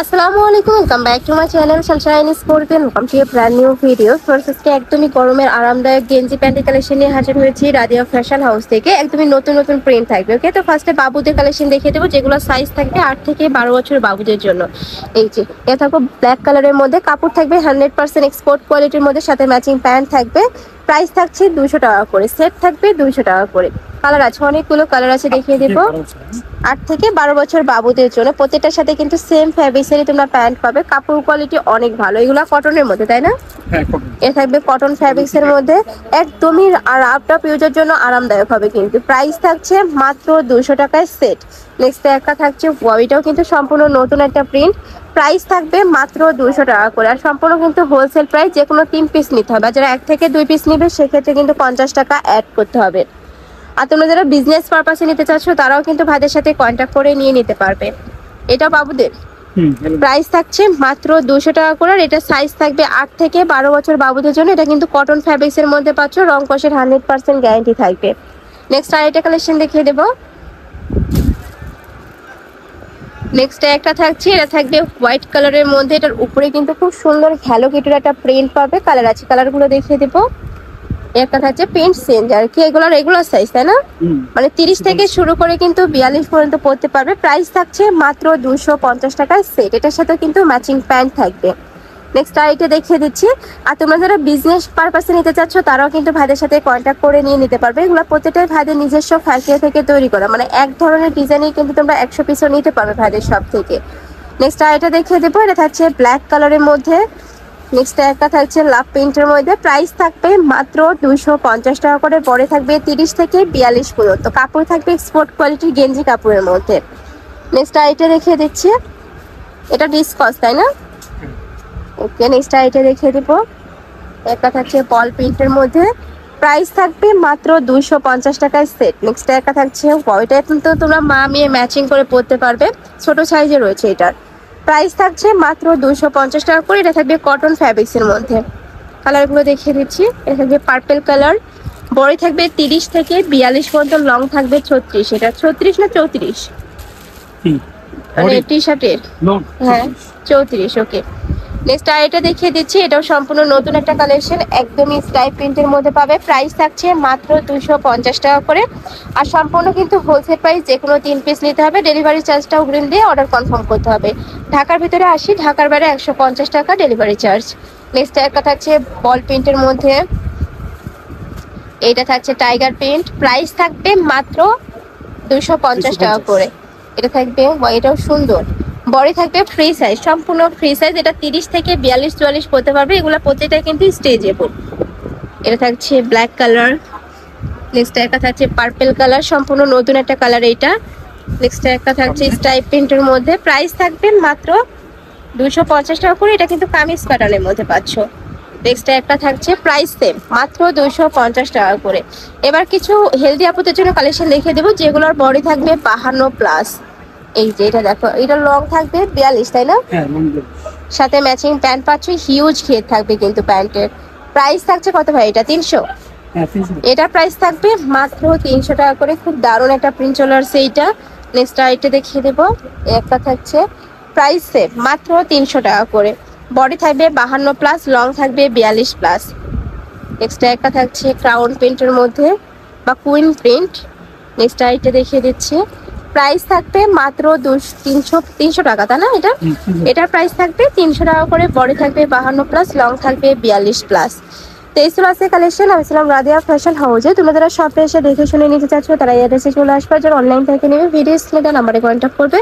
আসসালামু আলাইকুম, welcome back to my channel Sunshine sports. Welcome to A brand new video. ফার্স্টে একদমই গরমের আরামদায়ক গেঞ্জি প্যান্টের কালেকশন নিয়ে হাজির হয়েছি রাদিয়া ফ্যাশন হাউস থেকে। একদমই নতুন নতুন প্রিন্ট থাকবে। ওকে, তো ফার্স্টে বাবুদের কালেকশন দেখিয়ে দেবো, যেগুলো সাইজ থাকবে 8 থেকে 12 বছর বাবুদের জন্য। এই যে এটা থাকবে ব্ল্যাক কালারের মধ্যে, কাপড় থাকবে 100% এক্সপোর্ট কোয়ালিটির মধ্যে, সাথে ম্যাচিং প্যান্ট থাকবে। প্রাইস থাকছে 200 টাকা করে, সেট থাকবে 200 টাকা করে। কালার আছে, অনেকগুলো কালার আছে, দেখিয়ে দেবো। 8 থেকে 12 বছর বাবুদের জন্য প্রত্যেকটার সাথে কিন্তু সেম ফ্যাব্রিক্সেরই তোমরা প্যান্ট পাবে। কাপড় কোয়ালিটি অনেক ভালো, এগুলো কটনের মধ্যে, তাই না? এ থাকবে কটন ফ্যাব্রিক্সের মধ্যে, একদমই আর আফটার ইউজের জন্য আরামদায়ক হবে। কিন্তু প্রাইস থাকছে মাত্র 200 টাকায় সেট। নেক্সট একটা থাকছে, ওয়াইটাও কিন্তু সম্পূর্ণ নতুন একটা প্রিন্ট। প্রাইস থাকবে মাত্র 200 টাকা করে, আর সম্পূর্ণ কিন্তু হোলসেল প্রাইস। যে কোনো 3 পিস নিতে হবে, আর যারা 1 থেকে 2 পিস নিবে সেক্ষেত্রে কিন্তু 50 টাকা অ্যাড করতে হবে। আর তোমরা যারা বিজনেস পারপাসে নিতে চাচ্ছ তারাও কিন্তু ভাইদের সাথে কন্ট্যাক্ট করে নিয়ে নিতে পারবে। এটা বাবুদের প্রাইস থাকছে মাত্র 200 টাকা করে, আর এটা সাইজ থাকবে 8 থেকে 12 বছর বাবুদের জন্য। এটা কিন্তু কটন ফ্যাব্রিক্স এর মধ্যে পাচ্ছ, রং কষের 100% গ্যারান্টি থাকবে। নেক্সট আরেকটা কালেকশন দেখিয়ে দেবো। নেক্সট একটা থাকছে, এটা থাকবে হোয়াইট কালারের মধ্যে। এটার উপরে কিন্তু খুব সুন্দর হ্যালো কিটির একটা প্রিন্ট পাবে। কালার আছে, কালারগুলো দেখিয়ে দেবো। একটা থাকছে প্রিন্ট চেঞ্জ, আর কি এগুলো রেগুলার সাইজ, তাই না? মানে 30 থেকে শুরু করে কিন্তু 42 পর্যন্ত পড়তে পারবে। প্রাইস থাকছে মাত্র 250 টাকায় সেট। এটার সাথে কিন্তু ম্যাচিং প্যান্ট থাকবে। নেক্সট আইটা দেখিয়ে দিচ্ছি। আর তোমরা যারা বিজনেস পারপাসে নিতে চাচ্ছ তারাও কিন্তু ভাইদের সাথে কন্ট্যাক্ট করে নিয়ে নিতে পারবে। এগুলো প্রত্যেকটাই ভাইদের নিজস্ব ফ্যাক্টরি থেকে তৈরি করা, মানে এক ধরনের ডিজাইনই কিন্তু তোমরা 100 পিসও নিতে পারবে ভাইদের সব থেকে। নেক্সট আইটা দেখিয়ে দেবো। এটা থাকছে ব্ল্যাক কালারের মধ্যে। নেক্সট একটা থাকছে লাভ প্রিন্টের মধ্যে। প্রাইস থাকবে মাত্র 250 টাকা করে, পরে থাকবে 30 থেকে 42 পর্যন্ত। কাপড় থাকবে এক্সপোর্ট কোয়ালিটির গেঞ্জি কাপড়ের মধ্যে। নেক্সট আইটা দেখিয়ে দিচ্ছি। এটা ডিসকস, তাই না? ওকে, নেক্সট আইটা দেখিয়ে দিব। একটা থাকছে বল প্রিন্টের মধ্যে। প্রাইস থাকবে মাত্র 250 টাকায় সেট। নেক্সট একটা থাকছে, ওইটা কিন্তু তোমরা মা মেয়ে ম্যাচিং করে পরতে পারবে, ছোট সাইজে রয়েছে এটার। প্রাইস থাকছে মাত্র 250 টাকা করে। এটা থাকবে কটন ফ্যাব্রিক্সের মধ্যে। কালারগুলো দেখিয়ে দিচ্ছি। এটা থাকবে পার্পেল কালার, বড় থাকবে 30 থেকে 42 পর্যন্ত, লং থাকবে 36। এটা 36 না 34? মানে টি শার্টের, হ্যাঁ 34। ওকে, নেক্সট আর এটা দেখিয়ে দিচ্ছি। এটাও সম্পূর্ণ নতুন একটা কালেকশন, একদমই স্টাইপ প্রিন্টের মধ্যে পাবে। প্রাইস থাকছে মাত্র 250 টাকা করে, আর সম্পূর্ণ কিন্তু হোলসেল প্রাইস। যে কোনো 3 পিস নিতে হবে, ডেলিভারি চার্জটা অগ্রিম দিয়ে অর্ডার কনফার্ম করতে হবে। ঢাকার ভিতরে 80, ঢাকার বাইরে 150 টাকা ডেলিভারি চার্জ। নেক্সট একটা থাকছে বল প্রিন্টের মধ্যে। এটা থাকছে টাইগার প্রিন্ট। প্রাইস থাকবে মাত্র 250 টাকা করে। এটা থাকবে, এটাও সুন্দর, বডি থাকবে ফ্রি সাইজ, সম্পূর্ণ ফ্রি সাইজ। এটা 30 থেকে 42-44 পড়তে পারবে। এগুলা প্রত্যেকটা কিন্তু স্ট্রেচেবল। এটা থাকছে ব্ল্যাক কালার। নেক্সট একটা থাকছে পার্পেল কালার, সম্পূর্ণ নতুন একটা কালার এটা। নেক্সট একটা থাকছে স্টাইপ প্রিন্টের মধ্যে। প্রাইস থাকবে মাত্র 250 টাকা করে। এটা কিন্তু কামিজ প্যাটার্নের মধ্যে পাচ্ছ। নেক্সট একটা থাকছে, প্রাইস সেম, মাত্র 250 টাকা করে। এবার কিছু হেলদি আপুদের জন্য কালেকশন দেখিয়ে দেবো, যেগুলোর বডি থাকবে 52+। এই যে এটা দেখো, এটা লং থাকবে 42, তাই না? সাথে ম্যাচিং প্যান্ট পাচ্ছ, হিউজ ঘের থাকবে কিন্তু প্যান্টের। প্রাইস থাকছে কত ভাই? এটা 300। এটা প্রাইস থাকবে মাত্র 300 টাকা করে। খুব দারুণ একটা প্রিন্ট চলে আসছে এইটা। নেক্সট আইটা দেখিয়ে দেবো। একটা থাকছে, প্রাইস সেম, মাত্র 300 টাকা করে। বডি থাকবে 52+, লং থাকবে 42+। নেক্সট একটা থাকছে ক্রাউন প্রিন্টের মধ্যে বা কুইন প্রিন্ট। নেক্সট আইটা দেখিয়ে দিচ্ছি। প্রাইস থাকবে মাত্র 300 টাকা, তাই না? এটার প্রাইস থাকবে 300 টাকা করে। বডি থাকবে 52+, লং থাকবে 42+। তো এই ছিল আজকে কালেকশন। আমি ছিলাম রাদিয়া ফ্যাশন হাউসে। তোমরা যারা শপে এসে দেখে শুনে নিতে চাচ্ছ তারা এই অ্যাড্রেসে চলে আসবে। যারা অনলাইন থেকে নেবে ভিডিও স্ক্রিনে নাম্বারে কন্ট্যাক্ট করবে।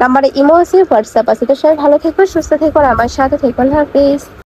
নাম্বারে ইমো আছে, হোয়াটসঅ্যাপ আছে। তো সবাই ভালো থেকো, সুস্থ থেকো, আর আমার সাথে থেকো। আল্লাহ হাফেজ।